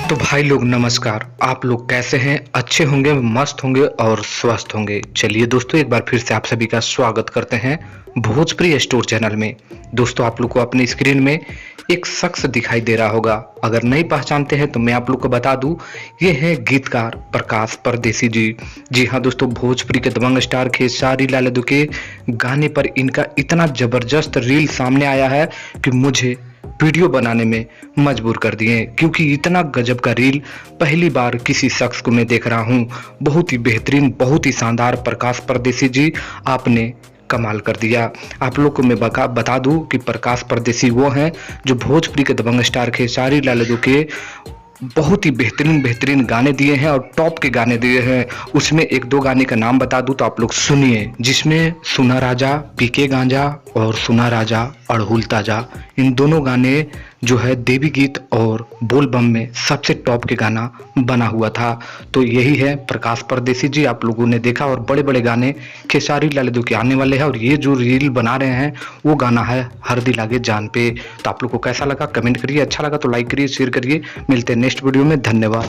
तो भाई लोग नमस्कार। आप लोग कैसे हैं? अच्छे होंगे, मस्त होंगे और स्वस्थ होंगे। चलिए दोस्तों, एक बार फिर से आप सभी का स्वागत करते हैं भोजपुरी स्टोर चैनल में। दोस्तों, आप लोग को अपनी स्क्रीन में एक शख्स दिखाई दे रहा होगा। अगर नहीं पहचानते हैं तो मैं आप लोग को बता दूं, ये है गीतकार प्रकाश परदेसी जी। जी हाँ दोस्तों, भोजपुरी के दबंग स्टार खेसारी लाल यादव के गाने पर इनका इतना जबरदस्त रील सामने आया है कि मुझे वीडियो बनाने में मजबूर कर दिए, क्योंकि इतना गजब का रील पहली बार किसी शख्स को मैं देख रहा हूं। बहुत ही बेहतरीन, बहुत ही शानदार। प्रकाश परदेसी जी, आपने कमाल कर दिया। आप लोग को मैं बता दूं कि प्रकाश परदेसी वो हैं जो भोजपुरी के दबंग स्टार खेसारी लाल यादव के बहुत ही बेहतरीन बेहतरीन गाने दिए हैं और टॉप के गाने दिए हैं। उसमें एक दो गाने का नाम बता दूं तो आप लोग सुनिए, जिसमें सुना राजा पीके गांजा और सुना राजा अड़हुल ताजा, इन दोनों गाने जो है देवी गीत और बोल बम में सबसे टॉप के गाना बना हुआ था। तो यही है प्रकाश परदेसी जी, आप लोगों ने देखा। और बड़े बड़े गाने खेसारी लाल यादव के आने वाले हैं और ये जो रील बना रहे हैं वो गाना है हरदी लागे जान पे। तो आप लोग को कैसा लगा कमेंट करिए, अच्छा लगा तो लाइक करिए, शेयर करिए। मिलते हैं नेक्स्ट वीडियो में। धन्यवाद।